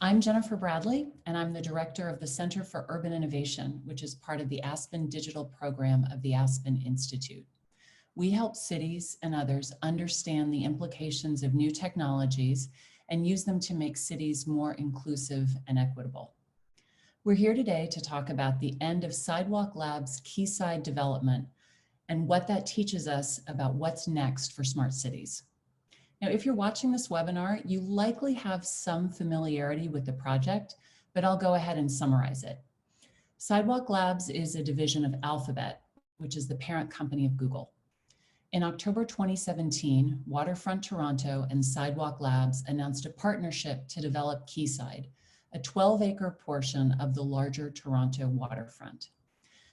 I'm Jennifer Bradley, and I'm the director of the Center for Urban Innovation, which is part of the Aspen digital program of the Aspen Institute. We help cities and others understand the implications of new technologies and use them to make cities more inclusive and equitable. We're here today to talk about the end of Sidewalk Labs' Quayside development and what that teaches us about what's next for smart cities. Now, if you're watching this webinar, you likely have some familiarity with the project, but I'll go ahead and summarize it. Sidewalk Labs is a division of Alphabet, which is the parent company of Google. In October 2017, Waterfront Toronto and Sidewalk Labs announced a partnership to develop Quayside, a 12-acre portion of the larger Toronto waterfront.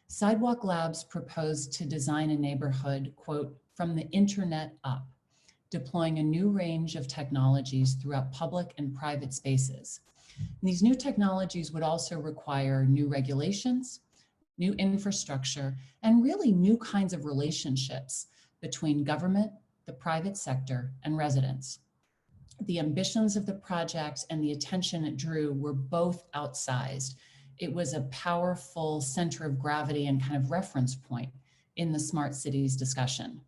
Sidewalk Labs proposed to design a neighborhood, quote, from the internet up, deploying a new range of technologies throughout public and private spaces. And these new technologies would also require new regulations, new infrastructure, and really new kinds of relationships between government, the private sector, and residents. The ambitions of the project and the attention it drew were both outsized. It was a powerful center of gravity and kind of reference point in the smart cities discussion.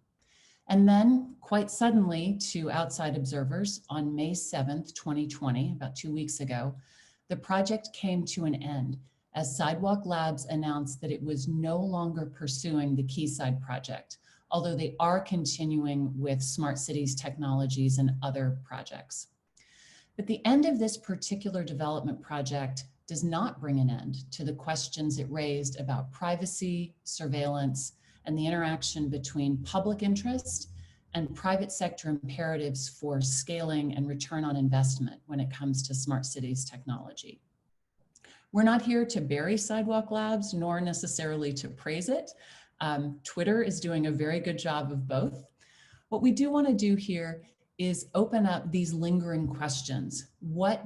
And then, quite suddenly, to outside observers, on May 7th, 2020, about 2 weeks ago, the project came to an end as Sidewalk Labs announced that it was no longer pursuing the Quayside project, although they are continuing with smart cities technologies and other projects. But the end of this particular development project does not bring an end to the questions it raised about privacy, surveillance, and the interaction between public interest and private sector imperatives for scaling and return on investment when it comes to smart cities technology. We're not here to bury Sidewalk Labs, nor necessarily to praise it. Twitter is doing a very good job of both. What we do want to do here is open up these lingering questions. What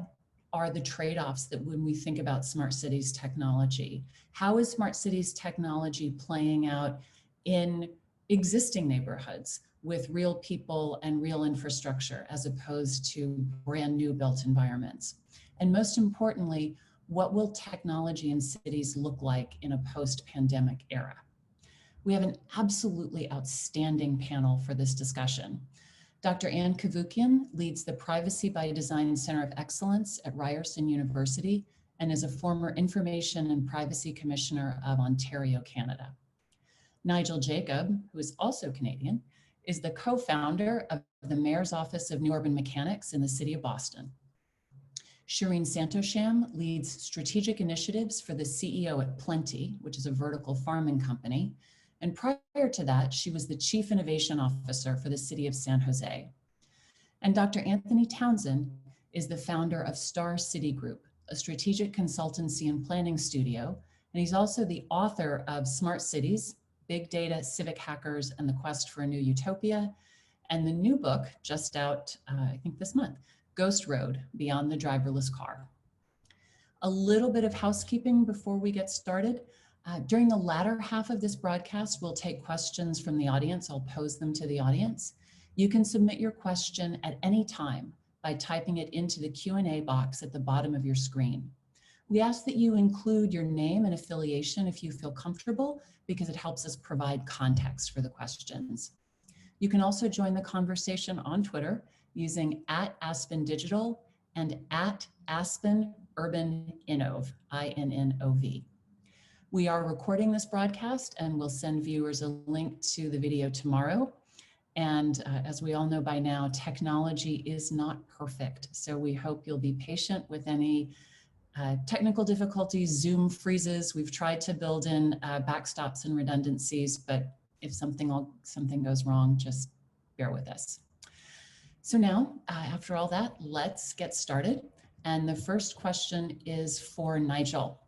are the trade-offs that when we think about smart cities technology? How is smart cities technology playing out in existing neighborhoods with real people and real infrastructure as opposed to brand new built environments? And most importantly, what will technology in cities look like in a post-pandemic era? We have an absolutely outstanding panel for this discussion. Dr. Anne Cavoukian leads the Privacy by Design Center of Excellence at Ryerson University and is a former Information and Privacy Commissioner of Ontario, Canada. Nigel Jacob, who is also Canadian, is the co-founder of the Mayor's Office of New Urban Mechanics in the City of Boston. Shireen Santosham leads strategic initiatives for the CEO at Plenty, which is a vertical farming company. And prior to that, she was the Chief Innovation Officer for the City of San Jose. And Dr. Anthony Townsend is the founder of Star City Group, a strategic consultancy and planning studio. And he's also the author of Smart Cities, Big Data, Civic Hackers, and the Quest for a New Utopia, and the new book just out, I think this month, Ghost Road, Beyond the Driverless Car. A little bit of housekeeping before we get started. During the latter half of this broadcast, we'll take questions from the audience. I'll pose them to the audience. You can submit your question at any time by typing it into the Q&A box at the bottom of your screen. We ask that you include your name and affiliation if you feel comfortable, because it helps us provide context for the questions. You can also join the conversation on Twitter using @AspenDigital and @AspenUrbanInnov, INNOV. We are recording this broadcast and we'll send viewers a link to the video tomorrow. And as we all know by now, technology is not perfect. So we hope you'll be patient with any technical difficulties, Zoom freezes. We've tried to build in backstops and redundancies, but if something goes wrong, just bear with us. So now, after all that, let's get started. And the first question is for Nigel.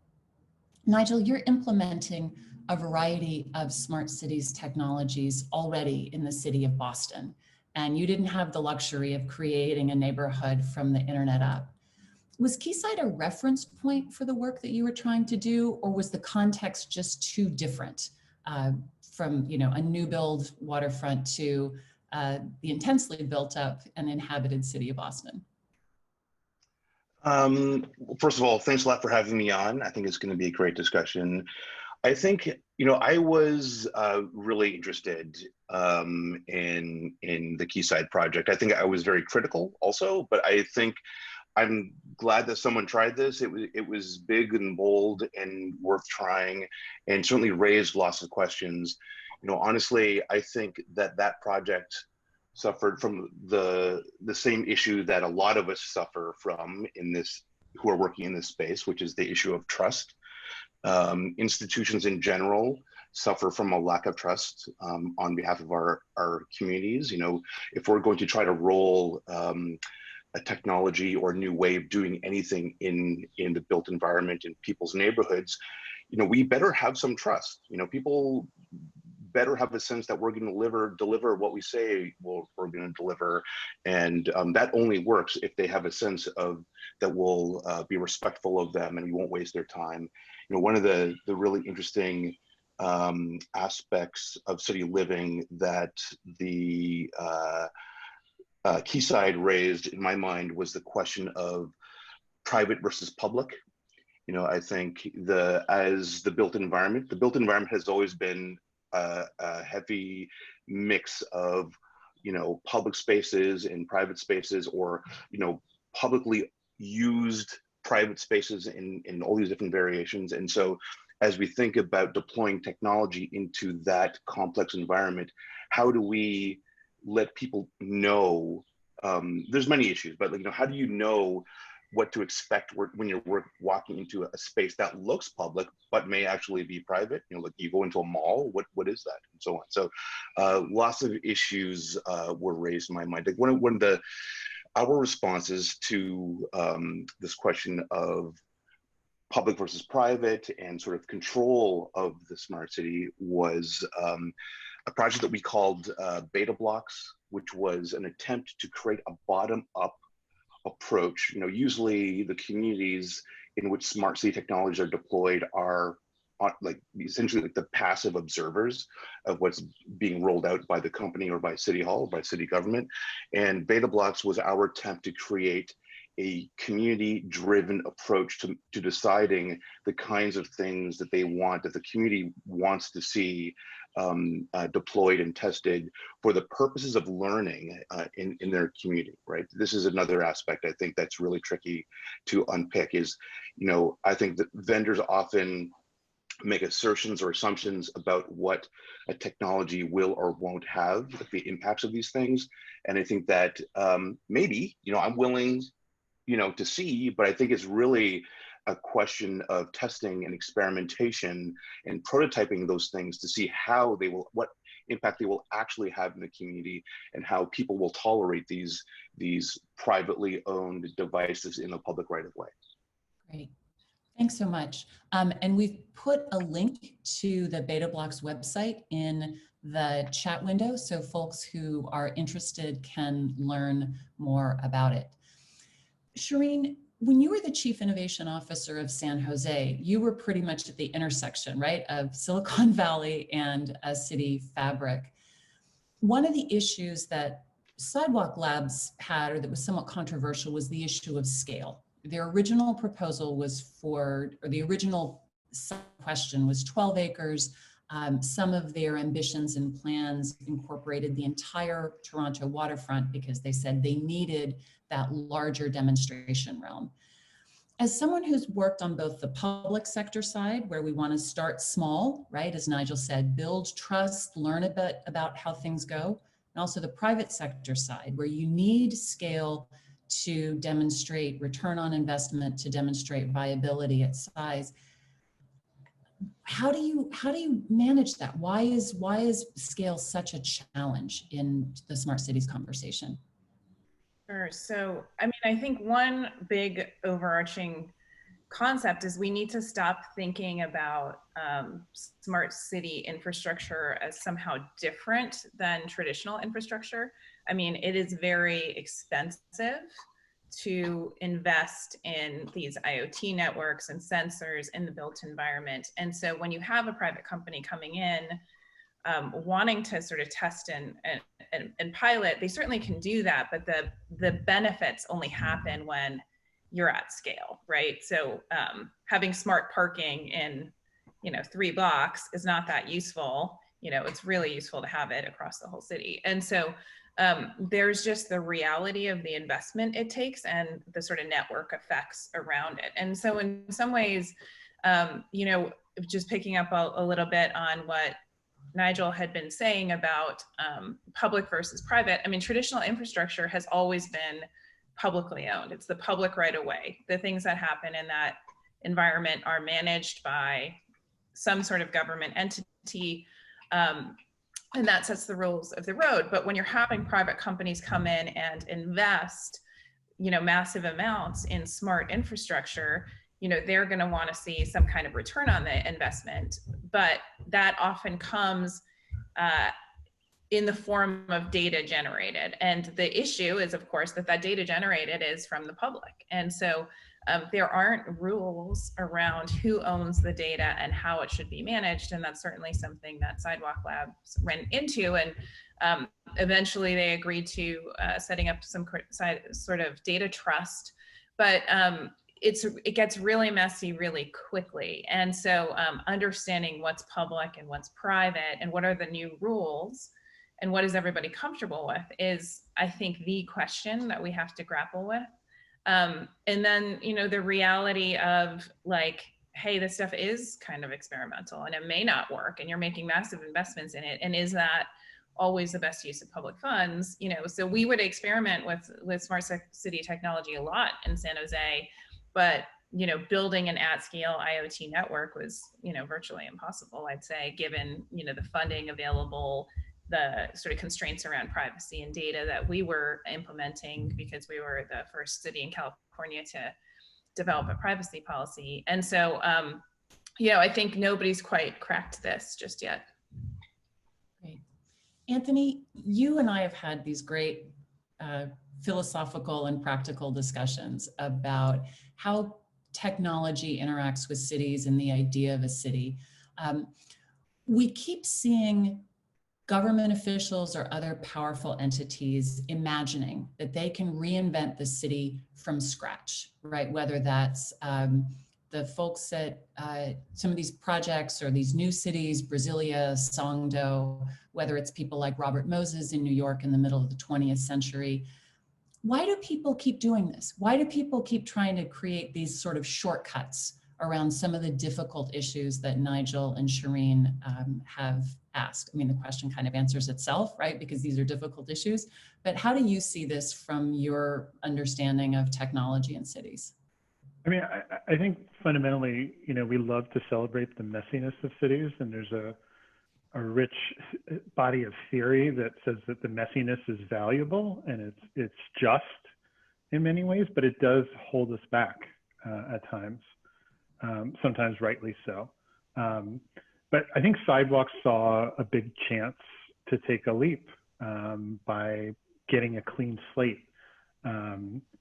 Nigel, you're implementing a variety of smart cities technologies already in the city of Boston, and you didn't have the luxury of creating a neighborhood from the internet up. Was Quayside a reference point for the work that you were trying to do, or was the context just too different from a new build waterfront to the intensely built up and inhabited city of Boston? First of all, thanks a lot for having me on. I think it's going to be a great discussion. I think, I was really interested in the Quayside project. I think I was very critical also, but I think I'm glad that someone tried this. It was big and bold and worth trying, and certainly raised lots of questions. Honestly, I think that project suffered from the same issue that a lot of us suffer from who are working in this space, which is the issue of trust. Institutions in general suffer from a lack of trust on behalf of our communities. If we're going to try to roll a technology or a new way of doing anything in the built environment in people's neighborhoods, we better have some trust. People better have a sense that we're going to deliver what we say we're going to deliver, and that only works if they have a sense of that we'll be respectful of them and we won't waste their time. One of the really interesting aspects of city living that the Quayside raised in my mind was the question of private versus public. I think as the built environment has always been a heavy mix of, public spaces and private spaces, or, publicly used private spaces in all these different variations. And so as we think about deploying technology into that complex environment, how do we let people know, there's many issues, but how do you know what to expect when you're walking into a space that looks public but may actually be private? Like you go into a mall, what is that, and so on. So lots of issues were raised in my mind. Like one of our responses to this question of public versus private and sort of control of the smart city was a project that we called Betablox, which was an attempt to create a bottom-up approach. Usually the communities in which smart city technologies are deployed are essentially like the passive observers of what's being rolled out by the company or by city hall, by city government. And Betablox was our attempt to create a community-driven approach to deciding the kinds of things that that the community wants to see deployed and tested for the purposes of learning in their community, right? This is another aspect I think that's really tricky to unpick is, I think that vendors often make assertions or assumptions about what a technology will or won't have, like the impacts of these things. And I think that maybe, I'm willing, to see, but I think it's really a question of testing and experimentation and prototyping those things to see what impact they will actually have in the community and how people will tolerate these privately owned devices in the public right of way. Great. Thanks so much. And we've put a link to the Betablox website in the chat window, so folks who are interested can learn more about it. Shireen, when you were the Chief Innovation Officer of San Jose, you were pretty much at the intersection, right, of Silicon Valley and a city fabric. One of the issues that Sidewalk Labs had, or that was somewhat controversial, was the issue of scale. Their original proposal was the original question was 12 acres. Some of their ambitions and plans incorporated the entire Toronto waterfront because they said they needed that larger demonstration realm. As someone who's worked on both the public sector side, where we want to start small, right, as Nigel said, build trust, learn a bit about how things go, and also the private sector side, where you need scale to demonstrate return on investment, to demonstrate viability at size. How do you manage that? Why is scale such a challenge in the smart cities conversation? Sure. So, I think one big overarching concept is we need to stop thinking about smart city infrastructure as somehow different than traditional infrastructure. It is very expensive to invest in these IoT networks and sensors in the built environment. And so when you have a private company coming in, wanting to sort of test and pilot, they certainly can do that, but the benefits only happen when you're at scale, right? So having smart parking in, 3 blocks is not that useful. It's really useful to have it across the whole city. And so there's just the reality of the investment it takes and the sort of network effects around it. And so in some ways, just picking up a little bit on what Nigel had been saying about public versus private. I mean, traditional infrastructure has always been publicly owned. It's the public right of way. The things that happen in that environment are managed by some sort of government entity, and that sets the rules of the road. But when you're having private companies come in and invest, massive amounts in smart infrastructure, they're going to want to see some kind of return on the investment, but that often comes in the form of data generated. And the issue is, of course, that data generated is from the public. And so there aren't rules around who owns the data and how it should be managed. And that's certainly something that Sidewalk Labs ran into. And eventually they agreed to setting up some sort of data trust. But it gets really messy really quickly. And so understanding what's public and what's private and what are the new rules and what is everybody comfortable with is, I think, the question that we have to grapple with. And then, the reality of like, hey, this stuff is kind of experimental and it may not work and you're making massive investments in it. And is that always the best use of public funds? So we would experiment with smart city technology a lot in San Jose, but building an at-scale IoT network was virtually impossible, I'd say, given the funding available, the sort of constraints around privacy and data that we were implementing because we were the first city in California to develop a privacy policy. And so I think nobody's quite cracked this just yet. Great. Anthony, you and I have had these great philosophical and practical discussions about how technology interacts with cities and the idea of a city. We keep seeing government officials or other powerful entities imagining that they can reinvent the city from scratch, right? Whether that's the folks at some of these projects or these new cities, Brasilia, Songdo, whether it's people like Robert Moses in New York in the middle of the 20th century. Why do people keep doing this? Why do people keep trying to create these sort of shortcuts around some of the difficult issues that Nigel and Shireen have asked? I mean, the question kind of answers itself, right? Because these are difficult issues. But how do you see this from your understanding of technology in cities? I mean, I think fundamentally, we love to celebrate the messiness of cities, and there's a rich body of theory that says that the messiness is valuable and it's just in many ways, but it does hold us back at times, sometimes rightly so. But I think Sidewalk saw a big chance to take a leap by getting a clean slate,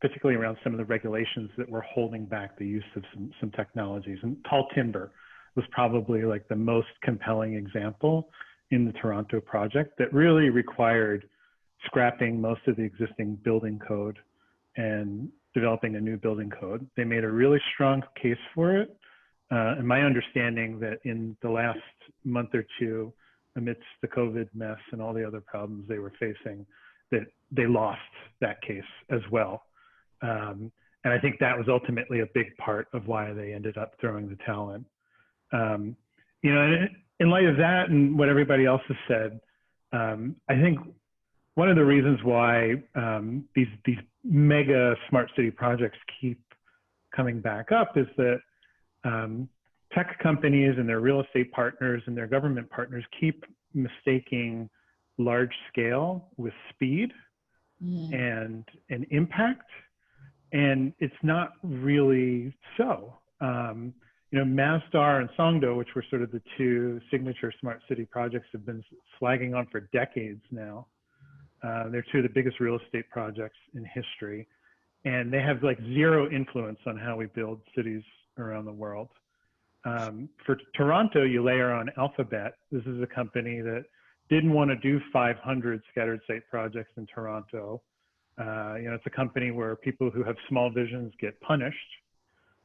particularly around some of the regulations that were holding back the use of some technologies. And tall timber was probably like the most compelling example in the Toronto project that really required scrapping most of the existing building code and developing a new building code. They made a really strong case for it. And my understanding that in the last month or two, amidst the COVID mess and all the other problems they were facing, that they lost that case as well. And I think that was ultimately a big part of why they ended up throwing the towel in. In light of that and what everybody else has said, I think one of the reasons why these mega smart city projects keep coming back up is that tech companies and their real estate partners and their government partners keep mistaking large scale with speed and impact, and it's not really so. Masdar and Songdo, which were sort of the two signature smart city projects, have been flagging on for decades now. They're two of the biggest real estate projects in history, and they have like zero influence on how we build cities around the world. For Toronto, you layer on Alphabet. This is a company that didn't want to do 500 scattered site projects in Toronto, It's a company where people who have small visions get punished,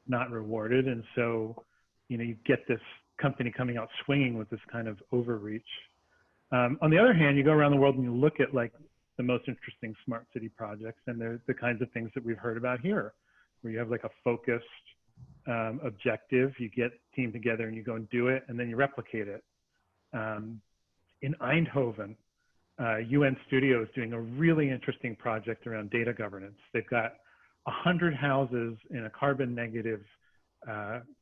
not rewarded. And so, you get this company coming out swinging with this kind of overreach. On the other hand, you go around the world and you look at like the most interesting smart city projects, and they're the kinds of things that we've heard about here, where you have like a focused objective, you get team together and you go and do it, and then you replicate it. In Eindhoven, UN Studio is doing a really interesting project around data governance. They've got 100 houses in a carbon negative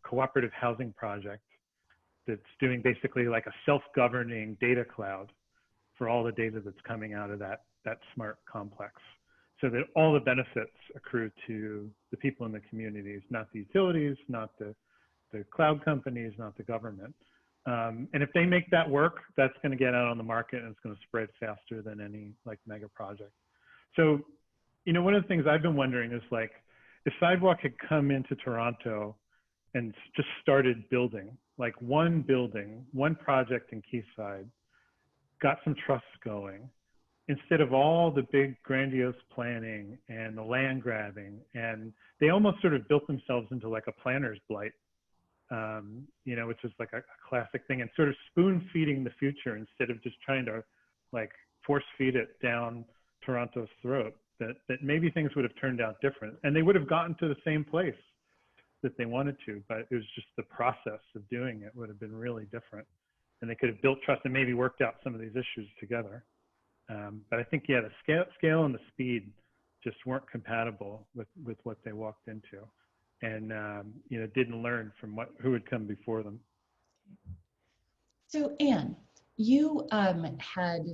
cooperative housing project that's doing basically like a self-governing data cloud for all the data that's coming out of that smart complex, so that all the benefits accrue to the people in the communities, not the utilities, not the cloud companies, not the government. And if they make that work, that's going to get out on the market and it's going to spread faster than any like mega project. So, one of the things I've been wondering is like, if Sidewalk had come into Toronto and just started building, like one building, one project in Quayside, got some trust going, instead of all the big grandiose planning and the land grabbing, and they almost sort of built themselves into like a planner's blight, which is like a classic thing, and sort of spoon feeding the future instead of just trying to like force feed it down Toronto's throat, that maybe things would have turned out different and they would have gotten to the same place that they wanted to, but it was just the process of doing it would have been really different, and they could have built trust and maybe worked out some of these issues together. But I think, yeah, the scale and the speed just weren't compatible with what they walked into, and didn't learn from who had come before them. So Anne, you had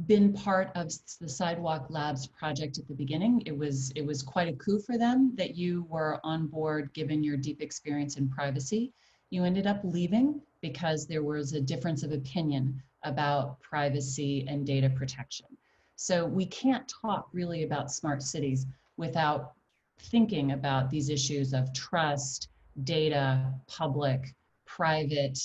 been part of the Sidewalk Labs project at the beginning. It was quite a coup for them that you were on board, given your deep experience in privacy. You ended up leaving because there was a difference of opinion about privacy and data protection. So we can't talk really about smart cities without thinking about these issues of trust, data, public, private.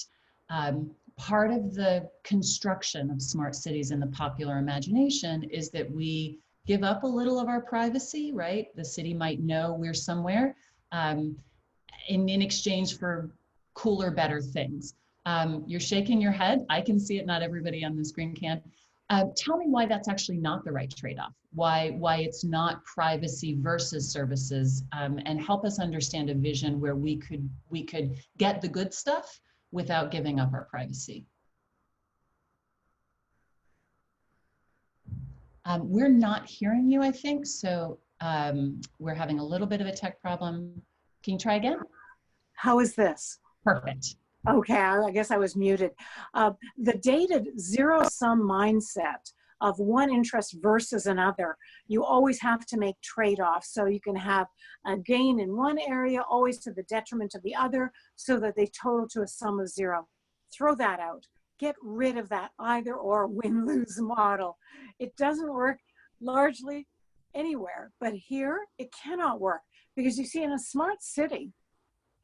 Part of the construction of smart cities in the popular imagination is that we give up a little of our privacy, right? The city might know we're somewhere in exchange for cooler, better things. You're shaking your head. I can see it, not everybody on the screen can. Tell me why that's actually not the right trade-off, why it's not privacy versus services, and help us understand a vision where we could get the good stuff without giving up our privacy. We're not hearing you, I think, so we're having a little bit of a tech problem. Can you try again? How is this? Perfect. Okay, I guess I was muted. The dated zero-sum mindset of one interest versus another, you always have to make trade-offs. So you can have a gain in one area, always to the detriment of the other, so that they total to a sum of zero. Throw that out. Get rid of that either or win-lose model. It doesn't work largely anywhere, but here it cannot work, because you see, in a smart city,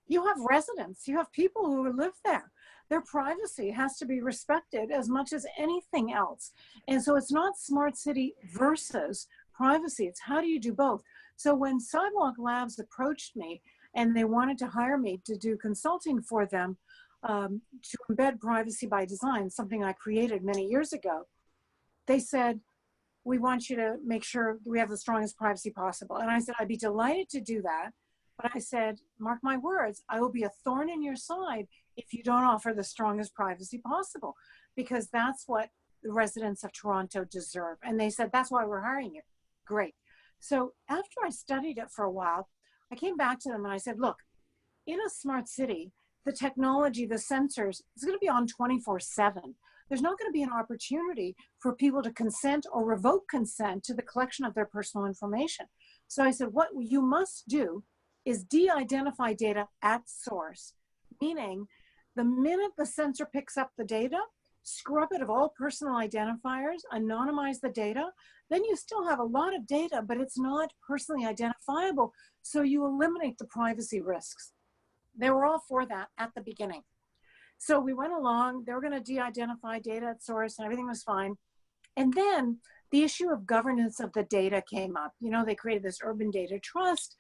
you have residents, you have people who live there. Their privacy has to be respected as much as anything else. And so it's not smart city versus privacy, it's how do you do both? So when Sidewalk Labs approached me and they wanted to hire me to do consulting for them, to embed privacy by design, something I created many years ago, they said, we want you to make sure we have the strongest privacy possible. And I said, I'd be delighted to do that. But I said, mark my words, I will be a thorn in your side if you don't offer the strongest privacy possible, because that's what the residents of Toronto deserve. And they said, that's why we're hiring you. Great. So after I studied it for a while, I came back to them and I said, look, in a smart city, the technology, the sensors, is going to be on 24/7. There's not going to be an opportunity for people to consent or revoke consent to the collection of their personal information. So I said, what you must do is de-identify data at source, meaning the minute the sensor picks up the data, scrub it of all personal identifiers, anonymize the data, then you still have a lot of data, but it's not personally identifiable, so you eliminate the privacy risks. They were all for that at the beginning. So we went along, they were going to de-identify data at source and everything was fine. And then the issue of governance of the data came up. You know, they created this urban data trust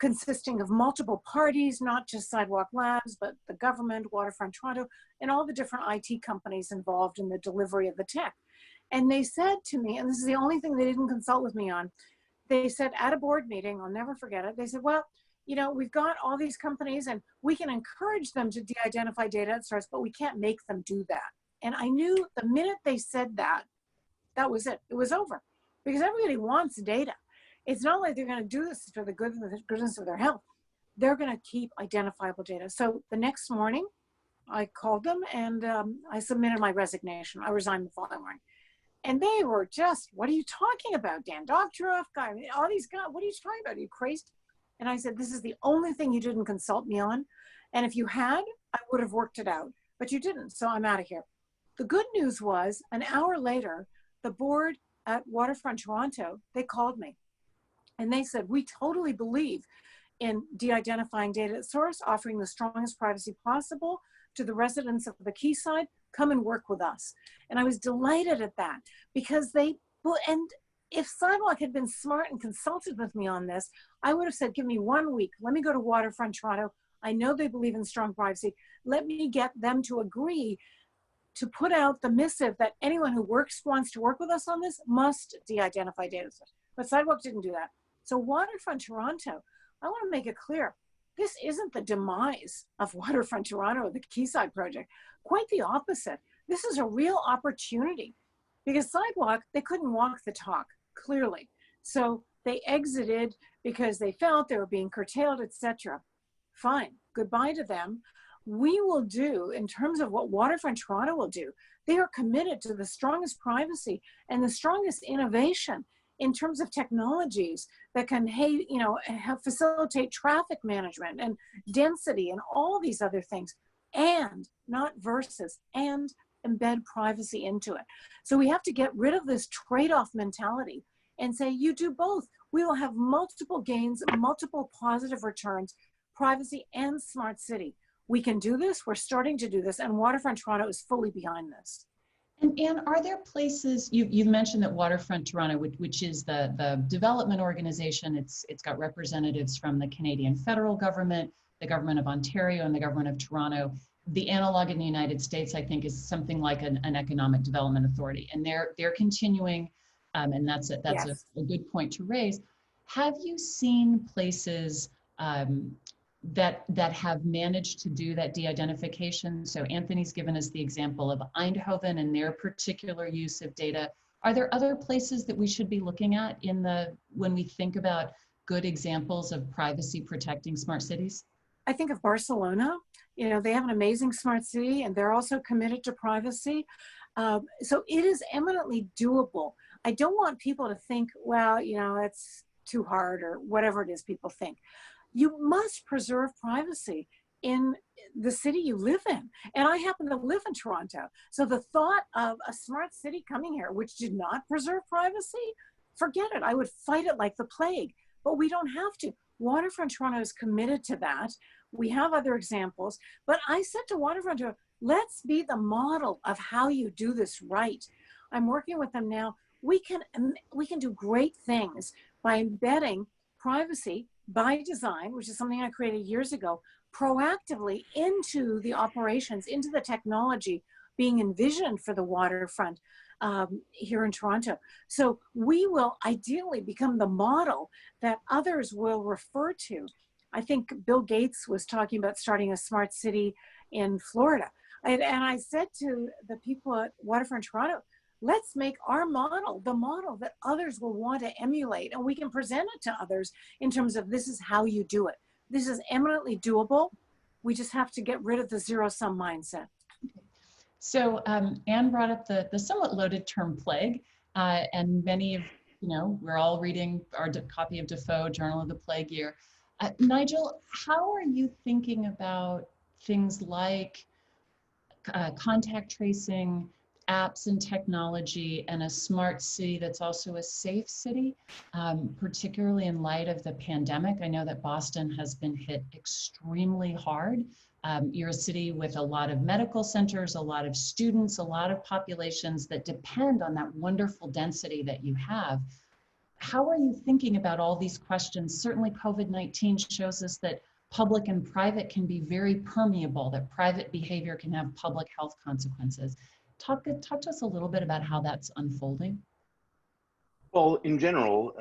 consisting of multiple parties, not just Sidewalk Labs, but the government, Waterfront Toronto, and all the different IT companies involved in the delivery of the tech. And they said to me, and this is the only thing they didn't consult with me on, they said at a board meeting, I'll never forget it, they said, well, you know, we've got all these companies and we can encourage them to de-identify data at source, but we can't make them do that. And I knew the minute they said that, that was it. It was over. Because everybody wants data. It's not like they're going to do this for the goodness of their health. They're going to keep identifiable data. So the next morning, I called them and I submitted my resignation. I resigned the following morning. And they were just, what are you talking about, Dan Doctoroff, guy, all these guys, what are you talking about? Are you crazy? And I said, this is the only thing you didn't consult me on. And if you had, I would have worked it out, but you didn't. So I'm out of here. The good news was an hour later, the board at Waterfront Toronto, they called me and they said, we totally believe in de-identifying data at source, offering the strongest privacy possible to the residents of the Quayside. Come and work with us. And I was delighted at that because and if Sidewalk had been smart and consulted with me on this, I would have said, give me 1 week. Let me go to Waterfront Toronto. I know they believe in strong privacy. Let me get them to agree to put out the missive that anyone who wants to work with us on this must de-identify data source. But Sidewalk didn't do that. So Waterfront Toronto, I want to make it clear, this isn't the demise of Waterfront Toronto, the Quayside project. Quite the opposite. This is a real opportunity because Sidewalk, they couldn't walk the talk, clearly. So they exited because they felt they were being curtailed, etc. Fine, goodbye to them. We will do, in terms of what Waterfront Toronto will do, they are committed to the strongest privacy and the strongest innovation in terms of technologies that can, facilitate traffic management and density and all these other things, and not versus, and embed privacy into it. So we have to get rid of this trade-off mentality and say, you do both. We will have multiple gains, multiple positive returns, privacy and smart city. We can do this. We're starting to do this, and Waterfront Toronto is fully behind this. And Anne, are there places, you've mentioned that Waterfront Toronto, which is the development organization, it's got representatives from the Canadian federal government, the government of Ontario, and the government of Toronto. The analog in the United States, I think, is something like an economic development authority, and they're continuing, and that's yes. a good point to raise. Have you seen places that have managed to do that de-identification? So Anthony's given us the example of Eindhoven and their particular use of data. Are there other places that we should be looking at when we think about good examples of privacy protecting smart cities? I think of Barcelona. You know, they have an amazing smart city and they're also committed to privacy. So it is eminently doable. I don't want people to think, well, you know, it's too hard or whatever it is people think. You must preserve privacy in the city you live in. And I happen to live in Toronto. So the thought of a smart city coming here, which did not preserve privacy, forget it. I would fight it like the plague, but we don't have to. Waterfront Toronto is committed to that. We have other examples, but I said to Waterfront Toronto, let's be the model of how you do this right. I'm working with them now. We can do great things by embedding privacy by design, which is something I created years ago, proactively into the operations, into the technology being envisioned for the waterfront here in Toronto. So we will ideally become the model that others will refer to. I think Bill Gates was talking about starting a smart city in Florida. And I said to the people at Waterfront Toronto, let's make our model the model that others will want to emulate, and we can present it to others in terms of this is how you do it. This is eminently doable. We just have to get rid of the zero-sum mindset. So Anne brought up the somewhat loaded term plague, and many of, we're all reading our copy of Defoe, Journal of the Plague Year. Nigel, how are you thinking about things like contact tracing, apps and technology and a smart city that's also a safe city, particularly in light of the pandemic. I know that Boston has been hit extremely hard. You're a city with a lot of medical centers, a lot of students, a lot of populations that depend on that wonderful density that you have. How are you thinking about all these questions? Certainly COVID-19 shows us that public and private can be very permeable, that private behavior can have public health consequences. Talk to us a little bit about how that's unfolding. Well, in general,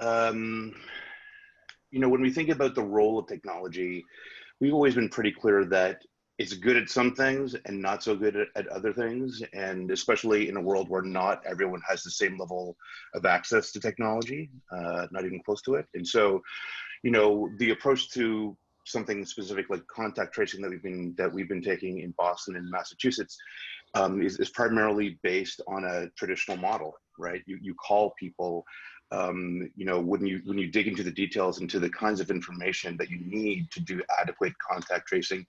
you know, when we think about the role of technology, we've always been pretty clear that it's good at some things and not so good at other things. And especially in a world where not everyone has the same level of access to technology, not even close to it. And so, you know, the approach to something specific like contact tracing that we've been taking in Boston and Massachusetts is primarily based on a traditional model, right? You call people, you know, when you dig into the details, into the kinds of information that you need to do adequate contact tracing,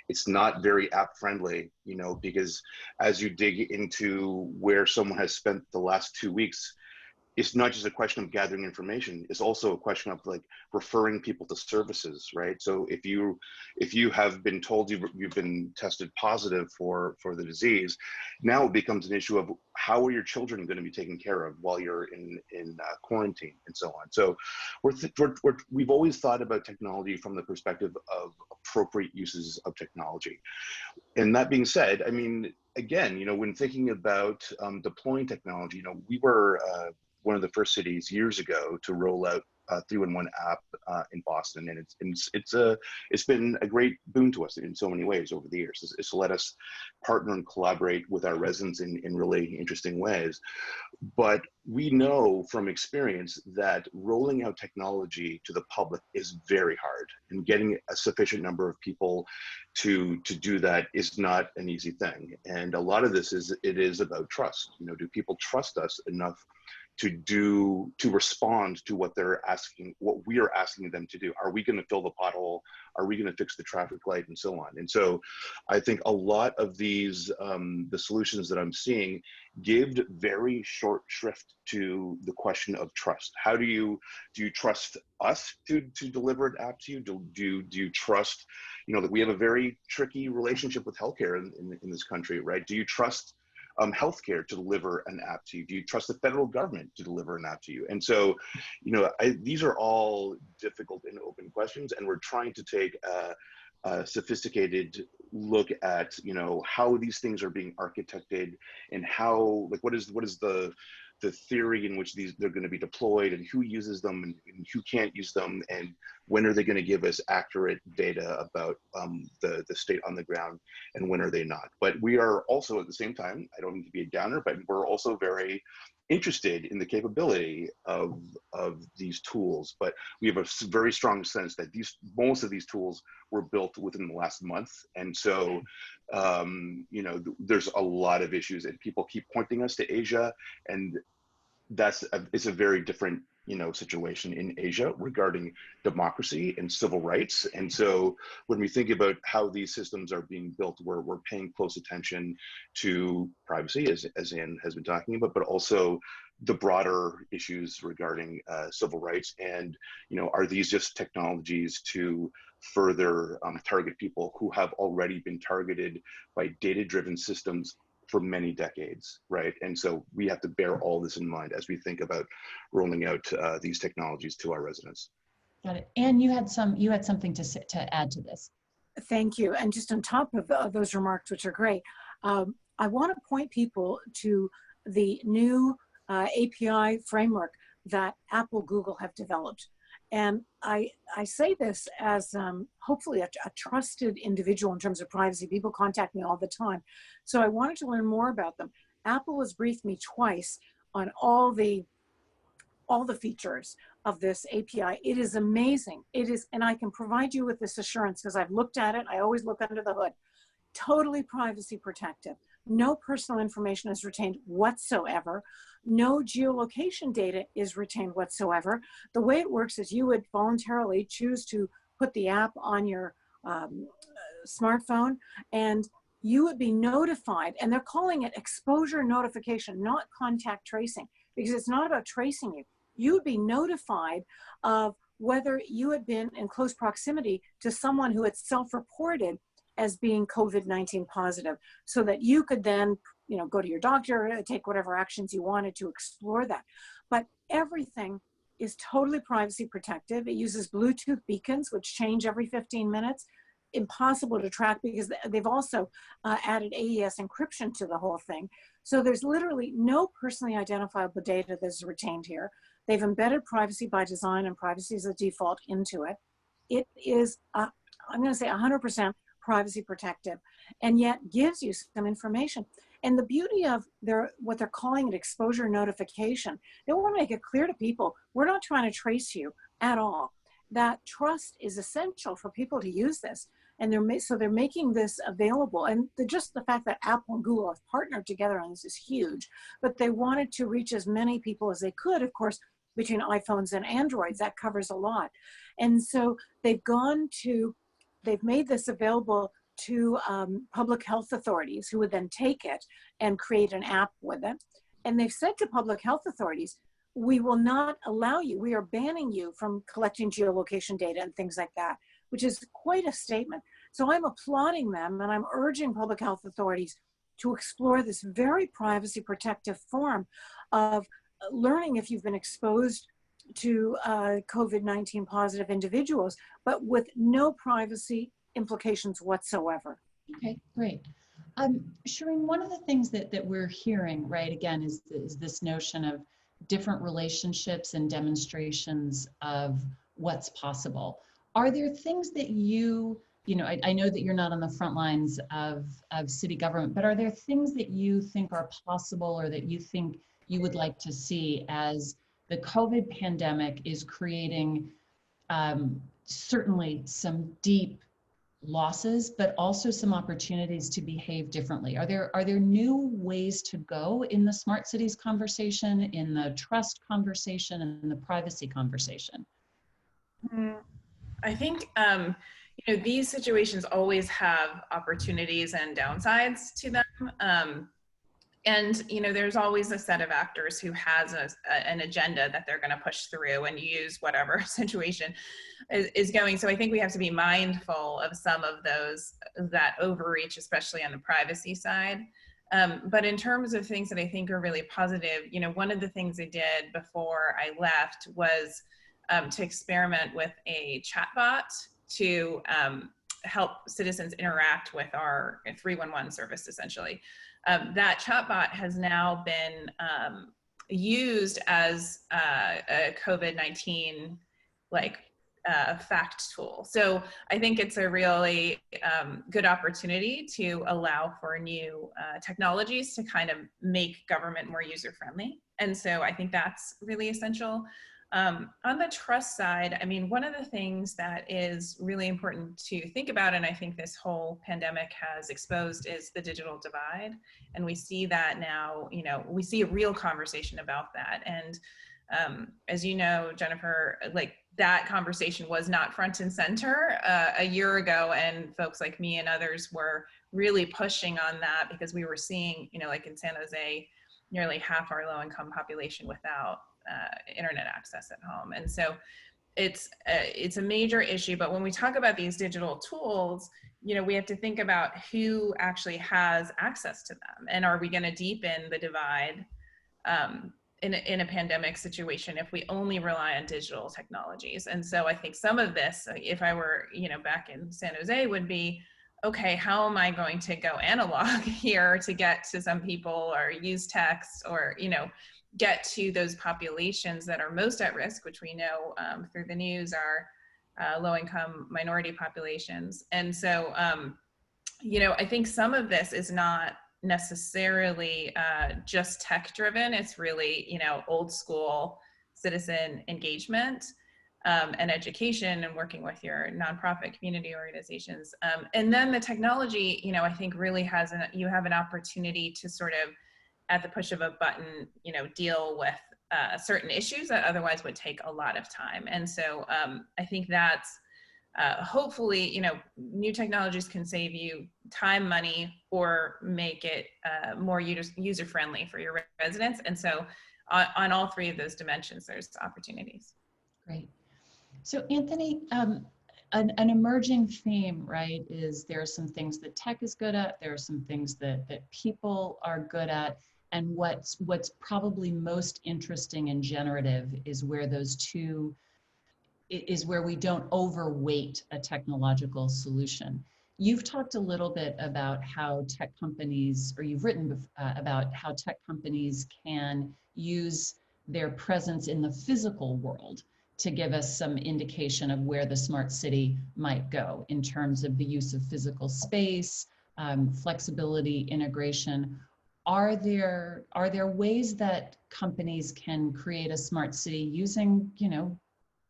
it's not very app friendly, you know, because as you dig into where someone has spent the last 2 weeks, it's not just a question of gathering information. It's also a question of like referring people to services, right? So if you have been told you've been tested positive for the disease, now it becomes an issue of how are your children going to be taken care of while you're in quarantine and so on. So we've always thought about technology from the perspective of appropriate uses of technology. And that being said, I mean, again, you know, when thinking about deploying technology, you know, we were one of the first cities years ago to roll out a 311 app in Boston, and it's been a great boon to us in so many ways over the years. It's let us partner and collaborate with our residents in really interesting ways. But we know from experience that rolling out technology to the public is very hard, and getting a sufficient number of people to do that is not an easy thing. And a lot of this is about trust. You know, do people trust us enough to respond to what we are asking them to do? Are we going to fill the pothole? Are we going to fix the traffic light, and so on? And so I think a lot of these, the solutions that I'm seeing give very short shrift to the question of trust. How do you trust us to deliver an app to you? Do you trust, you know, that we have a very tricky relationship with healthcare in this country, right? Do you trust healthcare to deliver an app to you? Do you trust the federal government to deliver an app to you? And so, you know, these are all difficult and open questions, and we're trying to take a sophisticated look at, you know, how these things are being architected, and how, like, what is the theory in which they're going to be deployed, and who uses them and who can't use them, and when are they going to give us accurate data about the state on the ground, and when are they not. But we are also, at the same time, I don't need to be a downer, but we're also very interested in the capability of these tools. But we have a very strong sense that most of these tools were built within the last month. And so, you know, there's a lot of issues, and people keep pointing us to Asia, and it's a very different, you know, situation in Asia regarding democracy and civil rights. And so when we think about how these systems are being built, we're paying close attention to privacy, as Anne has been talking about, but also the broader issues regarding civil rights. And, you know, are these just technologies to further target people who have already been targeted by data-driven systems for many decades, right? And so we have to bear all this in mind as we think about rolling out these technologies to our residents. Got it. And you had something to add to this. Thank you. And just on top of those remarks, which are great, I want to point people to the new API framework that Apple, Google have developed. And I say this as hopefully a trusted individual in terms of privacy. People contact me all the time. So I wanted to learn more about them. Apple has briefed me twice on all the features of this API. It is amazing. It is, and I can provide you with this assurance because I've looked at it. I always look under the hood. Totally privacy protective. No personal information is retained whatsoever. No geolocation data is retained whatsoever. The way it works is you would voluntarily choose to put the app on your smartphone, and you would be notified, and they're calling it exposure notification, not contact tracing, because it's not about tracing you. You would be notified of whether you had been in close proximity to someone who had self-reported as being COVID-19 positive, so that you could then, you know, go to your doctor, take whatever actions you wanted to explore that. But everything is totally privacy protective. It uses Bluetooth beacons, which change every 15 minutes. Impossible to track because they've also added AES encryption to the whole thing. So there's literally no personally identifiable data that's retained here. They've embedded privacy by design and privacy as a default into it. It is, I'm going to say 100% privacy protective, and yet gives you some information. And the beauty of what they're calling it exposure notification, they want to make it clear to people, we're not trying to trace you at all. That trust is essential for people to use this. And they're making this available. And just the fact that Apple and Google have partnered together on this is huge. But they wanted to reach as many people as they could, of course, between iPhones and Androids. That covers a lot. And so they've made this available to public health authorities, who would then take it and create an app with it. And they've said to public health authorities, we will not allow you, we are banning you from collecting geolocation data and things like that, which is quite a statement. So I'm applauding them, and I'm urging public health authorities to explore this very privacy protective form of learning if you've been exposed to COVID-19 positive individuals, but with no privacy implications whatsoever. Okay, great. Shireen, one of the things that we're hearing, right, again, is this notion of different relationships and demonstrations of what's possible. Are there things that you know, I know that you're not on the front lines of city government, but are there things that you think are possible or that you think you would like to see as the COVID pandemic is creating certainly some deep losses, but also some opportunities to behave differently? Are there new ways to go in the smart cities conversation, in the trust conversation, and in the privacy conversation? I think you know, these situations always have opportunities and downsides to them. And you know, there's always a set of actors who has an agenda that they're going to push through and use whatever situation is going. So I think we have to be mindful of some of those, that overreach, especially on the privacy side. But in terms of things that I think are really positive, you know, one of the things I did before I left was to experiment with a chatbot to help citizens interact with our 311 service, essentially. That chatbot has now been used as a COVID-19 fact tool. So I think it's a really good opportunity to allow for new technologies to kind of make government more user-friendly. And so I think that's really essential. On the trust side, I mean, one of the things that is really important to think about, and I think this whole pandemic has exposed, is the digital divide. And we see that now, you know, we see a real conversation about that. And as you know, Jennifer, like, that conversation was not front and center a year ago, and folks like me and others were really pushing on that because we were seeing, you know, like in San Jose, nearly half our low-income population without internet access at home. And so it's a major issue. But when we talk about these digital tools, you know, we have to think about who actually has access to them, and are we going to deepen the divide in a pandemic situation if we only rely on digital technologies? And so I think some of this, if I were, you know, back in San Jose, would be, okay, how am I going to go analog here to get to some people, or use text, or, you know, get to those populations that are most at risk, which we know through the news are low-income minority populations. And so, you know, I think some of this is not necessarily just tech driven. It's really, you know, old school citizen engagement and education, and working with your nonprofit community organizations. And then the technology, you know, I think really you have an opportunity to sort of, at the push of a button, you know, deal with certain issues that otherwise would take a lot of time. And so I think that's hopefully, you know, new technologies can save you time, money, or make it more user-friendly for your residents. And so on all three of those dimensions, there's opportunities. Great. So Anthony, an emerging theme, right, is there are some things that tech is good at, there are some things that people are good at, and what's probably most interesting and generative is where those two, is where we don't overweight a technological solution. You've talked a little bit about how tech companies, or you've written about how tech companies can use their presence in the physical world to give us some indication of where the smart city might go in terms of the use of physical space, flexibility, integration. Are there ways that companies can create a smart city using, you know,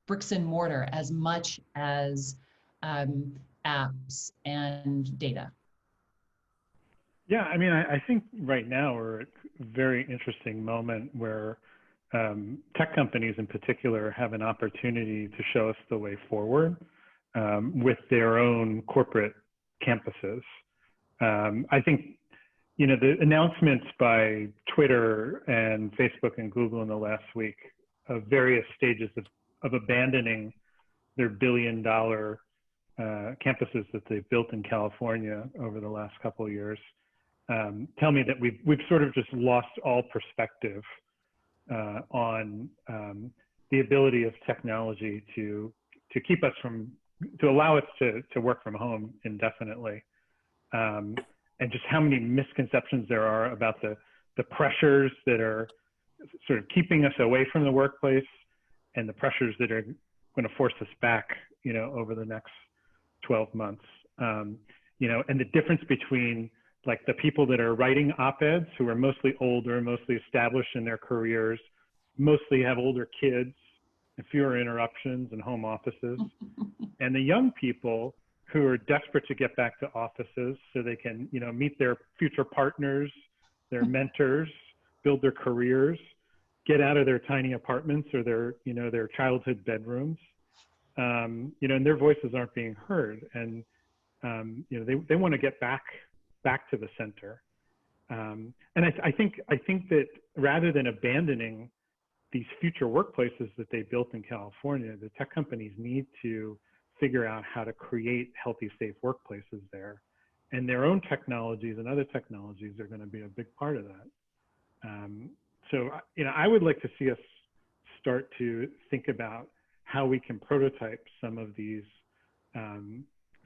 bricks and mortar as much as apps and data? Yeah, I mean, I think right now we're at a very interesting moment where tech companies in particular have an opportunity to show us the way forward with their own corporate campuses. I think, you know, the announcements by Twitter and Facebook and Google in the last week of various stages of abandoning their billion-dollar campuses that they've built in California over the last couple of years tell me that we've sort of just lost all perspective on the ability of technology to keep us from, to allow us to work from home indefinitely, and just how many misconceptions there are about the pressures that are sort of keeping us away from the workplace and the pressures that are going to force us back, you know, over the next 12 months. You know, and the difference between like the people that are writing op-eds who are mostly older, mostly established in their careers, mostly have older kids and fewer interruptions and home offices, and the young people who are desperate to get back to offices so they can, you know, meet their future partners, their mentors, build their careers, get out of their tiny apartments or their, you know, their childhood bedrooms, you know, and their voices aren't being heard. And, you know, they want to get back to the center. And I think that rather than abandoning these future workplaces that they built in California, the tech companies need to figure out how to create healthy, safe workplaces there. And their own technologies and other technologies are going to be a big part of that. So, you know, I would like to see us start to think about how we can prototype some of these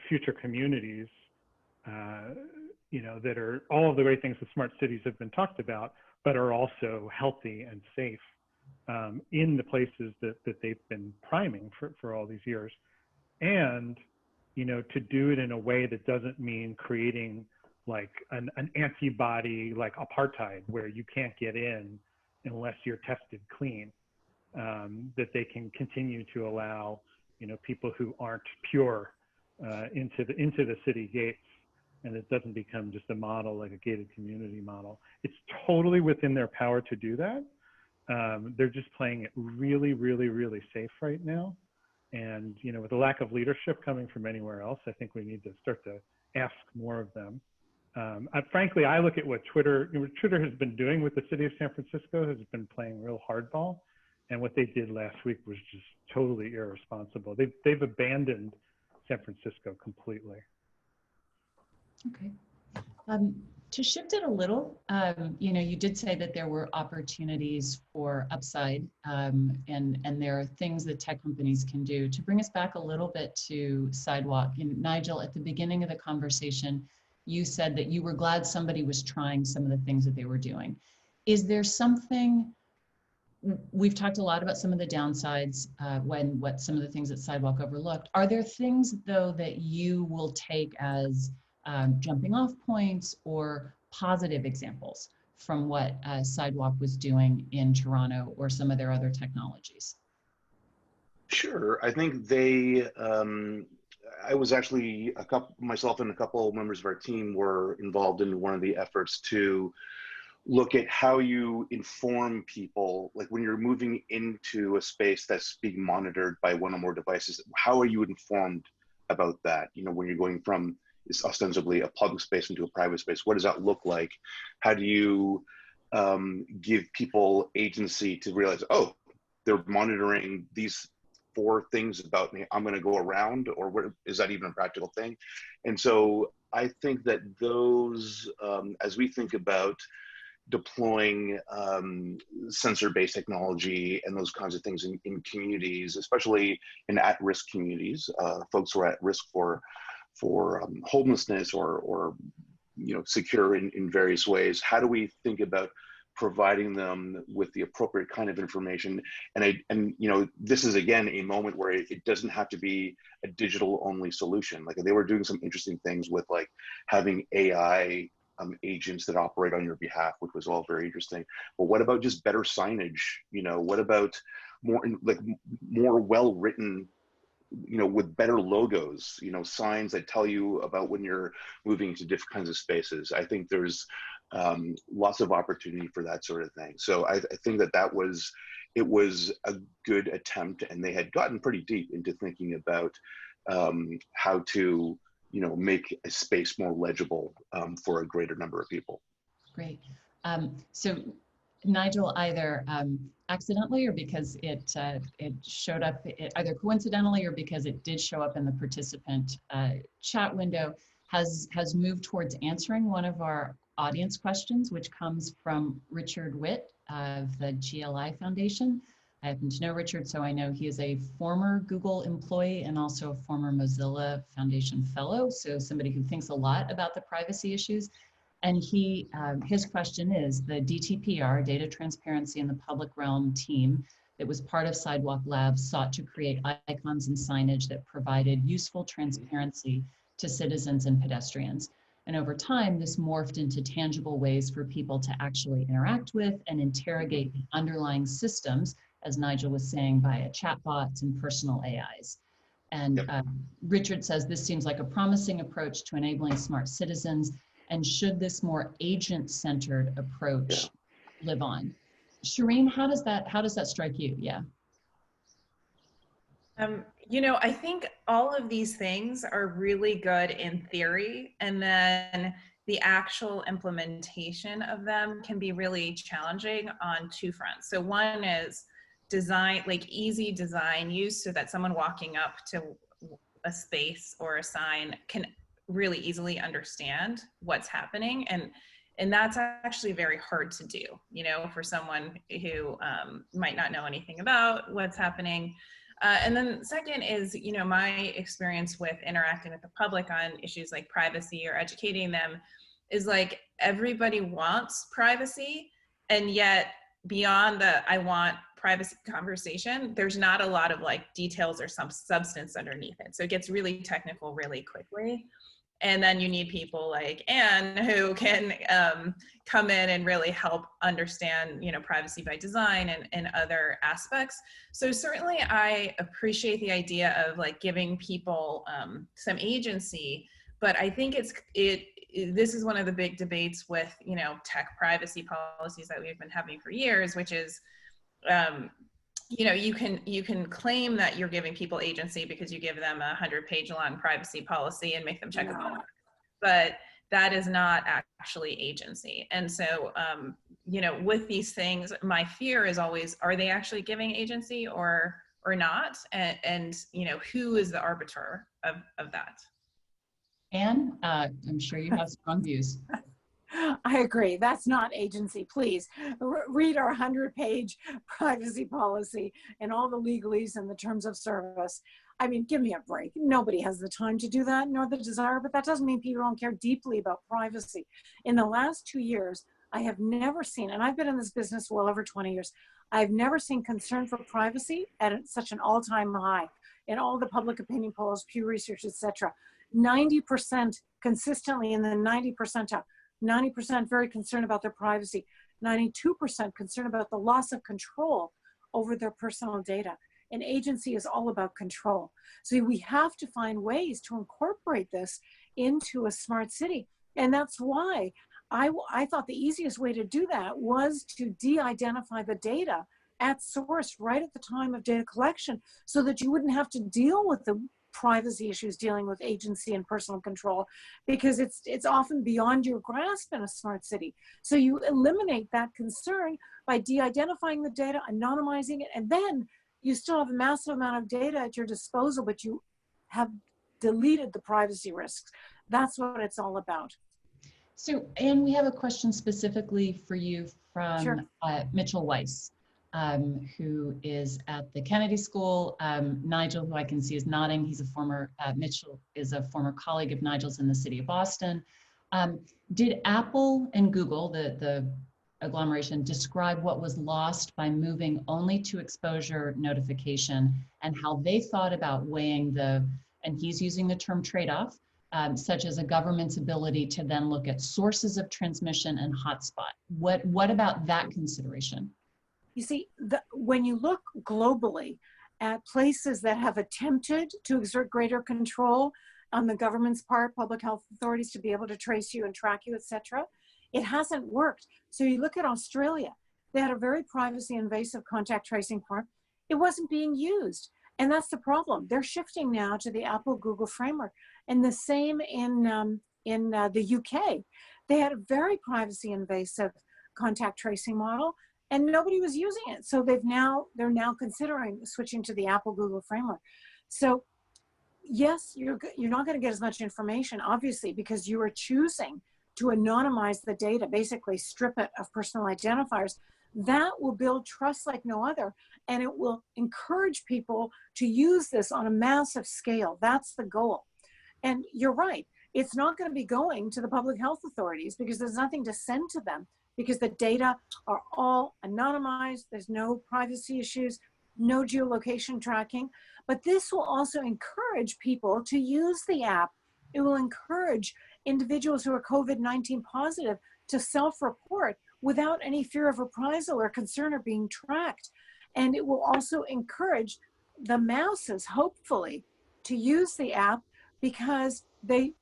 future communities, you know, that are all of the great things that smart cities have been talked about, but are also healthy and safe in the places that they've been priming for all these years. And, you know, to do it in a way that doesn't mean creating like an antibody like apartheid where you can't get in unless you're tested clean, that they can continue to allow, you know, people who aren't pure into the city gates, and it doesn't become just a model like a gated community model. It's totally within their power to do that. They're just playing it really, really, really safe right now. And, you know, with a lack of leadership coming from anywhere else, I think we need to start to ask more of them. Frankly, I look at what Twitter has been doing with the city of San Francisco, has been playing real hardball. And what they did last week was just totally irresponsible. They've abandoned San Francisco completely. Okay. To shift it a little, you know, you did say that there were opportunities for upside, and there are things that tech companies can do. To bring us back a little bit to Sidewalk, and Nigel, at the beginning of the conversation, you said that you were glad somebody was trying some of the things that they were doing. Is there something, we've talked a lot about some of the downsides, what some of the things that Sidewalk overlooked. Are there things though that you will take as jumping off points or positive examples from what Sidewalk was doing in Toronto or some of their other technologies? Sure. I think they, I was actually, myself and a couple members of our team were involved in one of the efforts to look at how you inform people, like when you're moving into a space that's being monitored by one or more devices, how are you informed about that. You know, when you're going from is ostensibly a public space into a private space, what does that look like? How do you give people agency to realize, oh, they're monitoring these 4 things about me, I'm going to go around, or what, is that even a practical thing? And so I think that those, as we think about deploying sensor-based technology and those kinds of things in communities, especially in at-risk communities, folks who are at risk for homelessness or you know, secure in various ways, how do we think about providing them with the appropriate kind of information? And you know, this is again a moment where it doesn't have to be a digital only solution. Like they were doing some interesting things with like having AI agents that operate on your behalf, which was all very interesting. But what about just better signage? You know, what about more well-written, you know, with better logos, you know, signs that tell you about when you're moving into different kinds of spaces? I think there's lots of opportunity for that sort of thing. So I think that it was a good attempt, and they had gotten pretty deep into thinking about how to, you know, make a space more legible for a greater number of people. Great. So Nigel, either accidentally or because it showed up, either coincidentally or because it did show up in the participant chat window, has moved towards answering one of our audience questions, which comes from Richard Witt of the GLI Foundation. I happen to know Richard, so I know he is a former Google employee and also a former Mozilla Foundation fellow, so somebody who thinks a lot about the privacy issues. And his question is, the DTPR, Data Transparency in the Public Realm team that was part of Sidewalk Labs sought to create icons and signage that provided useful transparency to citizens and pedestrians. And over time, this morphed into tangible ways for people to actually interact with and interrogate the underlying systems, as Nigel was saying, via chatbots and personal AIs. And Richard says, this seems like a promising approach to enabling smart citizens. And should this more agent-centered approach live on? Shireen, how does that strike you? Yeah. You know, I think all of these things are really good in theory, and then the actual implementation of them can be really challenging on 2 fronts. So one is design, like easy design use, so that someone walking up to a space or a sign can really easily understand what's happening, and that's actually very hard to do, you know, for someone who might not know anything about what's happening. And then second is, you know, my experience with interacting with the public on issues like privacy or educating them is like everybody wants privacy, and yet beyond the I want privacy conversation, there's not a lot of like details or some substance underneath it. So it gets really technical really quickly. And then you need people like Anne who can come in and really help understand, you know, privacy by design and other aspects. So certainly I appreciate the idea of like giving people some agency, but I think this is one of the big debates with, you know, tech privacy policies that we've been having for years, which is, you know, you can claim that you're giving people agency because you give them a 100-page long privacy policy and make them check a box, but that is not actually agency. And so, you know, with these things, my fear is always, are they actually giving agency or not? And you know, who is the arbiter of that? Anne, I'm sure you have strong views. I agree. That's not agency. Please read our 100-page privacy policy and all the legalese and the terms of service. I mean, give me a break. Nobody has the time to do that, nor the desire, but that doesn't mean people don't care deeply about privacy. In the last 2 years, I have never seen, and I've been in this business well over 20 years, I've never seen concern for privacy at such an all-time high in all the public opinion polls, Pew Research, etc. 90% consistently in the 90 percentile. 90% very concerned about their privacy, 92% concerned about the loss of control over their personal data. And agency is all about control. So we have to find ways to incorporate this into a smart city. And that's why I thought the easiest way to do that was to de-identify the data at source right at the time of data collection, so that you wouldn't have to deal with the privacy issues dealing with agency and personal control, because it's often beyond your grasp in a smart city. So you eliminate that concern by de-identifying the data, anonymizing it, and then you still have a massive amount of data at your disposal, but you have deleted the privacy risks. That's what it's all about. So, Anne, we have a question specifically for you from Sure. Mitchell Weiss, who is at the Kennedy School. Nigel, who I can see is nodding, he's a former, Mitchell is a former colleague of Nigel's in the city of Boston. Did Apple and Google, the agglomeration, describe what was lost by moving only to exposure notification, and how they thought about weighing the, and he's using the term trade-off, such as a government's ability to then look at sources of transmission and hotspot? What about that consideration? You see, when you look globally at places that have attempted to exert greater control on the government's part, public health authorities, to be able to trace you and track you, etc., it hasn't worked. So you look at Australia, they had a very privacy invasive contact tracing part. It wasn't being used. And that's the problem. They're shifting now to the Apple Google framework. And the same in the UK. They had a very privacy invasive contact tracing model, and nobody was using it. So they're now considering switching to the Apple Google framework. So yes, you're not going to get as much information, obviously, because you are choosing to anonymize the data, basically strip it of personal identifiers. That will build trust like no other, and it will encourage people to use this on a massive scale. That's the goal. And you're right, it's not going to be going to the public health authorities because there's nothing to send to them, because the data are all anonymized. There's no privacy issues, no geolocation tracking. But this will also encourage people to use the app. It will encourage individuals who are COVID-19 positive to self-report without any fear of reprisal or concern of being tracked. And it will also encourage the masses, hopefully, to use the app, because they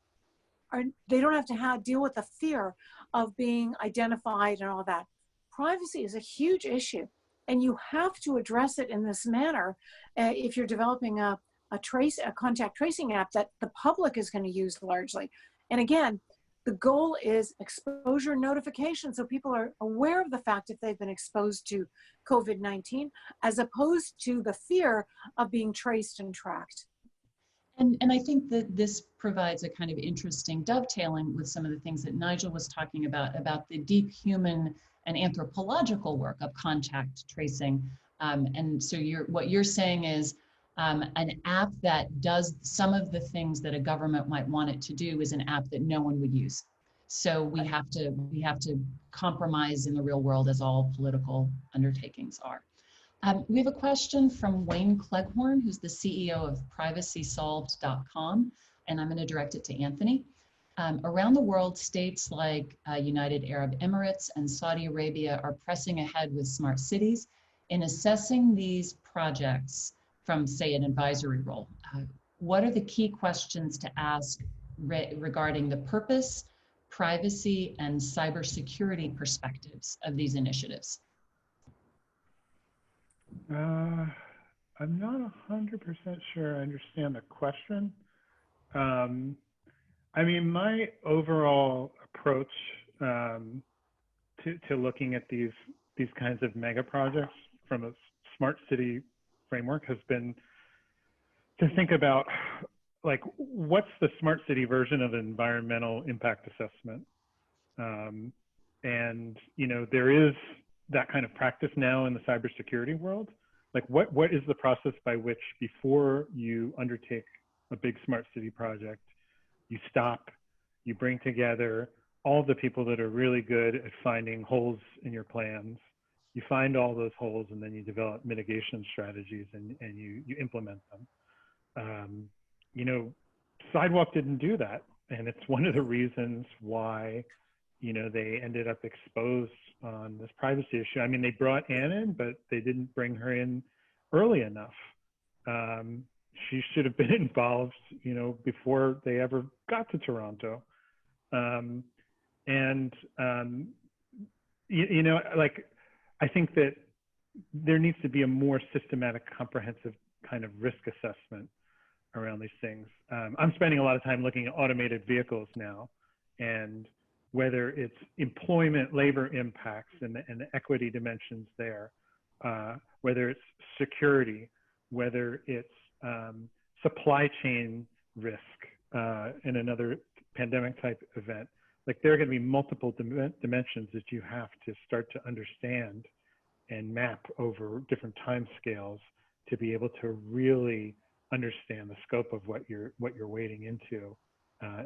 don't have to deal with the fear of being identified and all that. Privacy is a huge issue, and you have to address it in this manner if you're developing a contact tracing app that the public is going to use largely. And again, the goal is exposure notification, so people are aware of the fact if they've been exposed to COVID-19, as opposed to the fear of being traced and tracked. And I think that this provides a kind of interesting dovetailing with some of the things that Nigel was talking about the deep human and anthropological work of contact tracing. And so what you're saying is an app that does some of the things that a government might want it to do is an app that no one would use. So we have to compromise in the real world, as all political undertakings are. We have a question from Wayne Cleghorn, who's the CEO of privacysolved.com, and I'm going to direct it to Anthony. Around the world, states like United Arab Emirates and Saudi Arabia are pressing ahead with smart cities. In assessing these projects from, say, an advisory role, what are the key questions to ask regarding the purpose, privacy, and cybersecurity perspectives of these initiatives? I'm not 100% sure I understand the question. I mean, my overall approach to looking at these kinds of mega projects from a smart city framework has been to think about, like, what's the smart city version of environmental impact assessment? And, you know, there is that kind of practice now in the cybersecurity world. Like, what is the process by which, before you undertake a big smart city project, you stop, you bring together all the people that are really good at finding holes in your plans, you find all those holes, and then you develop mitigation strategies and you implement them. You know, Sidewalk didn't do that. And it's one of the reasons why, you know, they ended up exposed on this privacy issue. I mean, they brought Anne in, but they didn't bring her in early enough. She should have been involved, you know, before they ever got to Toronto. You know, like, I think that there needs to be a more systematic, comprehensive kind of risk assessment around these things. I'm spending a lot of time looking at automated vehicles now, and whether it's employment, labor impacts, and the equity dimensions there, whether it's security, whether it's supply chain risk in another pandemic type event. Like, there are going to be multiple dimensions that you have to start to understand and map over different time scales to be able to really understand the scope of what you're wading into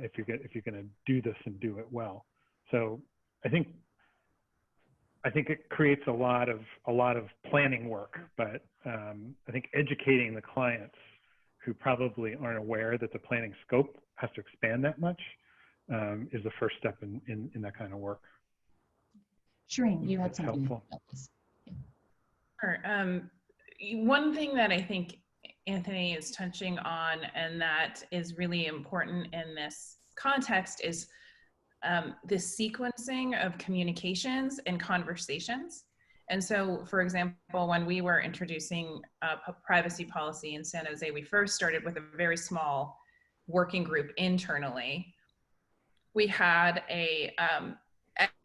if you're going to do this and do it well. So I think it creates a lot of planning work, but I think educating the clients who probably aren't aware that the planning scope has to expand that much is the first step in that kind of work. Shireen, you had That's something helpful. about this. Sure. One thing that I think Anthony is touching on, and that is really important in this context, is the sequencing of communications and conversations. And so, for example, when we were introducing privacy policy in San Jose, we first started with a very small working group internally. We had a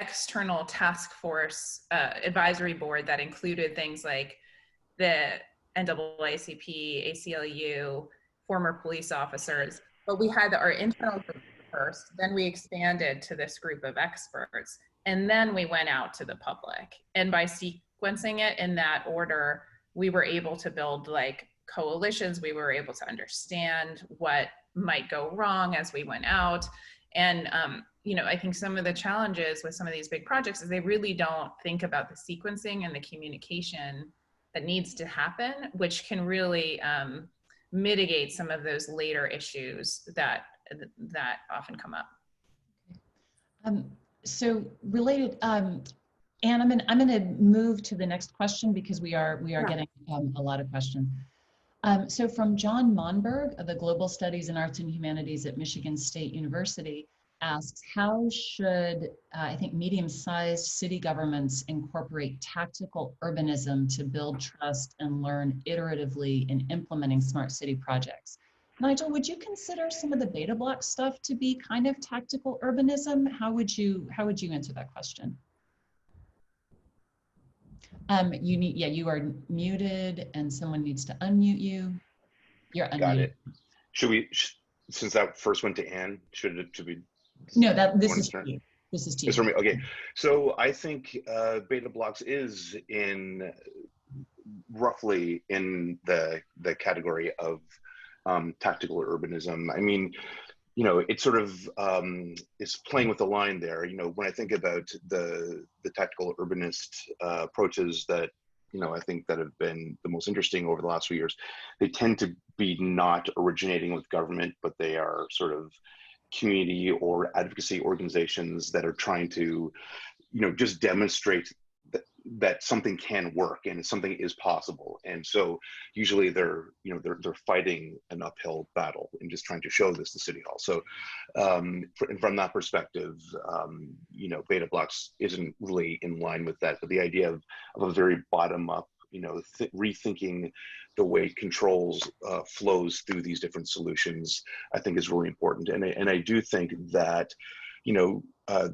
external task force advisory board that included things like the NAACP, ACLU, former police officers, but we had our internal group first, then we expanded to this group of experts, and then we went out to the public. And by sequencing it in that order, we were able to build like coalitions. We were able to understand what might go wrong as we went out. And you know, I think some of the challenges with some of these big projects is they really don't think about the sequencing and the communication that needs to happen, which can really mitigate some of those later issues that often come up. So related, Anne, I'm going to move to the next question because we are getting a lot of questions. So from John Monberg of the Global Studies in Arts and Humanities at Michigan State University asks, how should, I think, medium-sized city governments incorporate tactical urbanism to build trust and learn iteratively in implementing smart city projects? Nigel, would you consider some of the Betablox stuff to be kind of tactical urbanism? How would you answer that question? You are muted and someone needs to unmute you. You're unmuted. Got it. Should we, since that first went to Anne, should we? No, this is to you. This is to you. It's for me. Okay. So I think Betablox is roughly in the category of tactical urbanism. I mean, you know, it sort of is playing with the line there. You know, when I think about the tactical urbanist approaches that, you know, I think that have been the most interesting over the last few years, they tend to be not originating with government, but they are sort of community or advocacy organizations that are trying to, you know, just demonstrate that something can work and something is possible. And so usually they're fighting an uphill battle and just trying to show this to City Hall. So from that perspective, you know, Betablox isn't really in line with that, but the idea of a very bottom up, you know, rethinking the way controls flows through these different solutions, I think is really important. And I do think that, you know,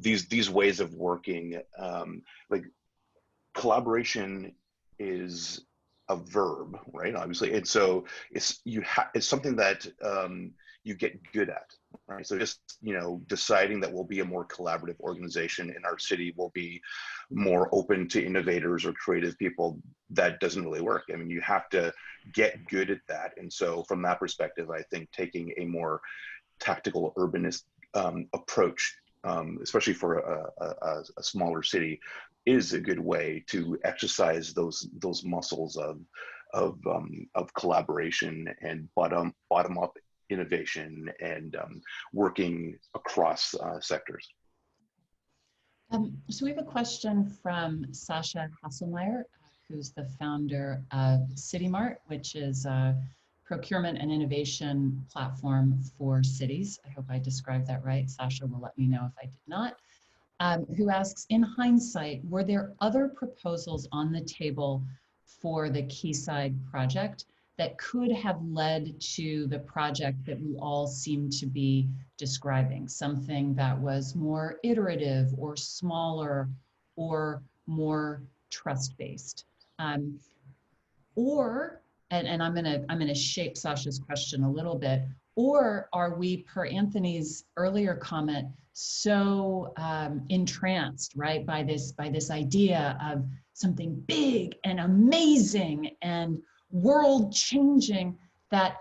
these ways of working, like, collaboration is a verb, right? Obviously, and so it's something that you get good at, right? So just, you know, deciding that we'll be a more collaborative organization in our city, will be more open to innovators or creative people, that doesn't really work. I mean, you have to get good at that. And so from that perspective, I think taking a more tactical urbanist approach, especially for a smaller city, is a good way to exercise those muscles of collaboration and bottom up innovation and working across sectors. So we have a question from Sasha Hasselmeyer, who's the founder of Mart, which is a procurement and innovation platform for cities. I hope I described that right. Sasha will let me know if I did not. Who asks, in hindsight, were there other proposals on the table for the Quayside project that could have led to the project that we all seem to be describing, something that was more iterative or smaller or more trust-based. Or, and I'm gonna shape Sasha's question a little bit, or are we, per Anthony's earlier comment, so entranced, right, by this idea of something big and amazing and world-changing that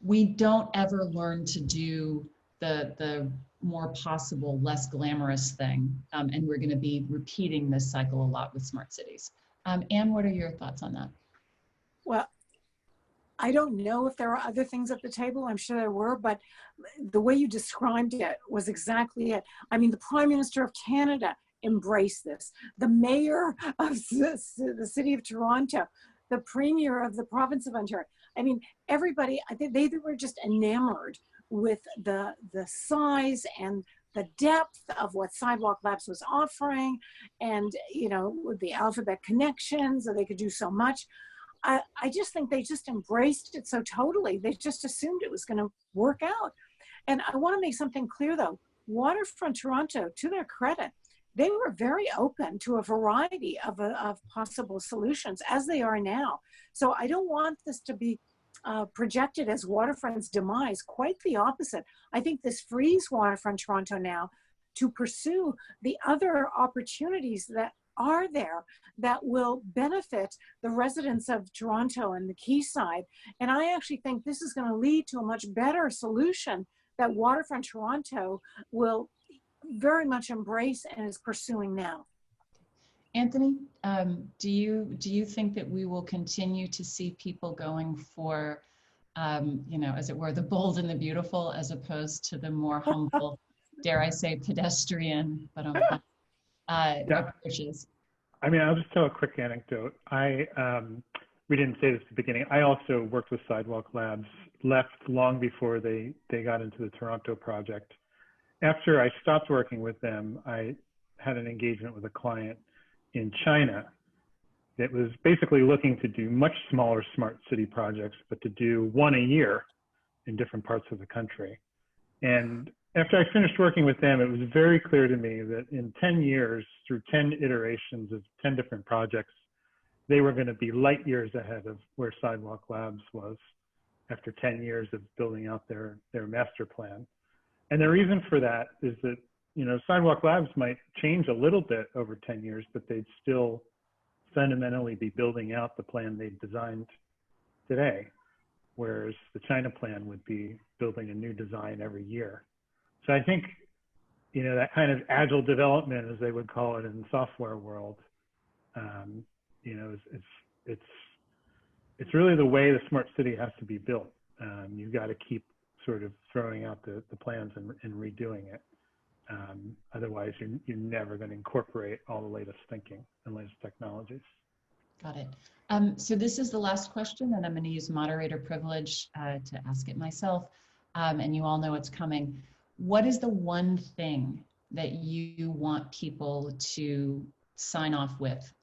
we don't ever learn to do the more possible, less glamorous thing, and we're going to be repeating this cycle a lot with smart cities. Anne, what are your thoughts on that? Well, I don't know if there are other things at the table. I'm sure there were, but the way you described it was exactly it. I mean, the Prime Minister of Canada embraced this. The mayor of the city of Toronto, the premier of the province of Ontario. I mean, everybody, I think they were just enamored with the size and the depth of what Sidewalk Labs was offering, and, you know, with the alphabet connections, that they could do so much. I just think they just embraced it so totally. They just assumed it was going to work out. And I want to make something clear, though. Waterfront Toronto, to their credit, they were very open to a variety of possible solutions, as they are now. So I don't want this to be projected as Waterfront's demise. Quite the opposite. I think this frees Waterfront Toronto now to pursue the other opportunities that are there that will benefit the residents of Toronto and the Quayside. And I actually think this is going to lead to a much better solution that Waterfront Toronto will very much embrace and is pursuing now. Anthony, do you think that we will continue to see people going for, you know, as it were, the bold and the beautiful, as opposed to the more humble, dare I say, pedestrian, but approaches? I mean, I'll just tell a quick anecdote. We didn't say this at the beginning. I also worked with Sidewalk Labs, left long before they got into the Toronto project. After I stopped working with them, I had an engagement with a client in China that was basically looking to do much smaller smart city projects, but to do one a year in different parts of the country. And after I finished working with them, it was very clear to me that in 10 years, through 10 iterations of 10 different projects, they were going to be light years ahead of where Sidewalk Labs was after 10 years of building out their master plan. And the reason for that is that, you know, Sidewalk Labs might change a little bit over 10 years, but they'd still fundamentally be building out the plan they've designed today, whereas the China plan would be building a new design every year. So I think, you know, that kind of agile development, as they would call it in the software world, you know, it's really the way the smart city has to be built. You've got to keep sort of throwing out the plans and redoing it. Otherwise, you're never going to incorporate all the latest thinking and latest technologies. Got it. So this is the last question, and I'm going to use moderator privilege to ask it myself. And you all know it's coming. What is the one thing that you want people to sign off with?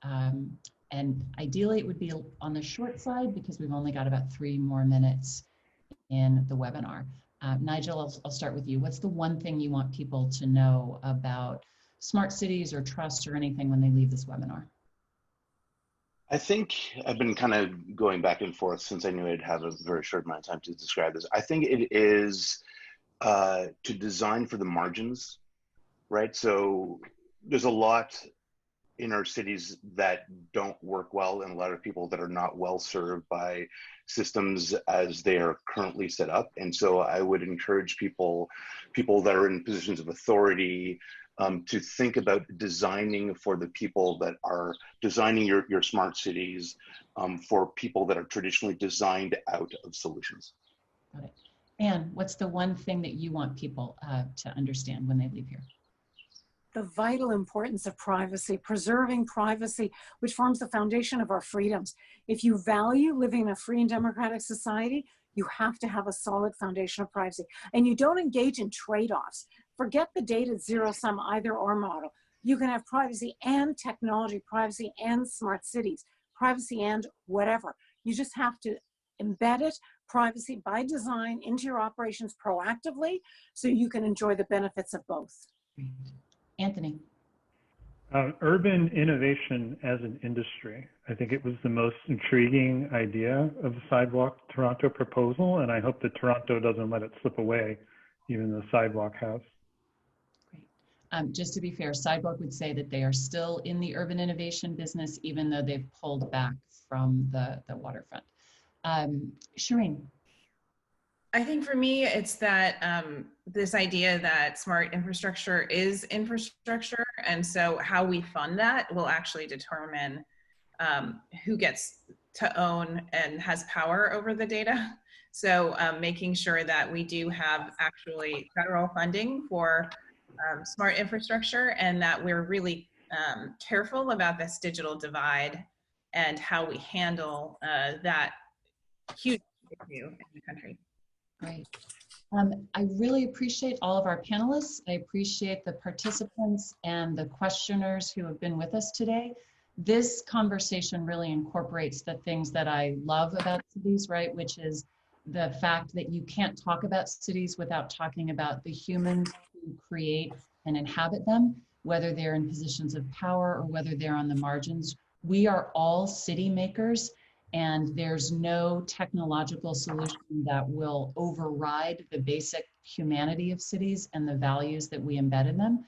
And ideally, it would be on the short side because we've only got about 3 more minutes in the webinar. Nigel, I'll start with you. What's the one thing you want people to know about smart cities or trust or anything when they leave this webinar? I think I've been kind of going back and forth since I knew I'd have a very short amount of time to describe this. I think it is to design for the margins, right? So there's a lot in our cities that don't work well, and a lot of people that are not well served by systems as they are currently set up. And so I would encourage people that are in positions of authority to think about designing for the people that are designing your smart cities, for people that are traditionally designed out of solutions. Got it. Anne, what's the one thing that you want people to understand when they leave here? The vital importance of privacy, preserving privacy, which forms the foundation of our freedoms. If you value living in a free and democratic society, you have to have a solid foundation of privacy. And you don't engage in trade-offs. Forget the dated zero-sum either-or model. You can have privacy and technology, privacy and smart cities, privacy and whatever. You just have to embedded privacy by design into your operations proactively so you can enjoy the benefits of both. Great. Anthony. Urban innovation as an industry. I think it was the most intriguing idea of the Sidewalk Toronto proposal, and I hope that Toronto doesn't let it slip away, even though Sidewalk has. Great. Just to be fair, Sidewalk would say that they are still in the urban innovation business, even though they've pulled back from the waterfront. Shireen. I think for me, it's that this idea that smart infrastructure is infrastructure. And so how we fund that will actually determine who gets to own and has power over the data. So making sure that we do have actually federal funding for smart infrastructure, and that we're really careful about this digital divide and how we handle that huge issue in the country. Great. I really appreciate all of our panelists. I appreciate the participants and the questioners who have been with us today. This conversation really incorporates the things that I love about cities, right? Which is the fact that you can't talk about cities without talking about the humans who create and inhabit them, whether they're in positions of power or whether they're on the margins. We are all city makers, and there's no technological solution that will override the basic humanity of cities and the values that we embed in them.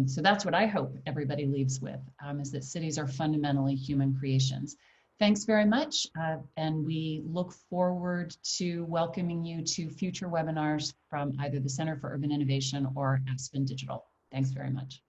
So that's what I hope everybody leaves with, is that cities are fundamentally human creations. Thanks very much, and we look forward to welcoming you to future webinars from either the Center for Urban Innovation or Aspen Digital. Thanks very much.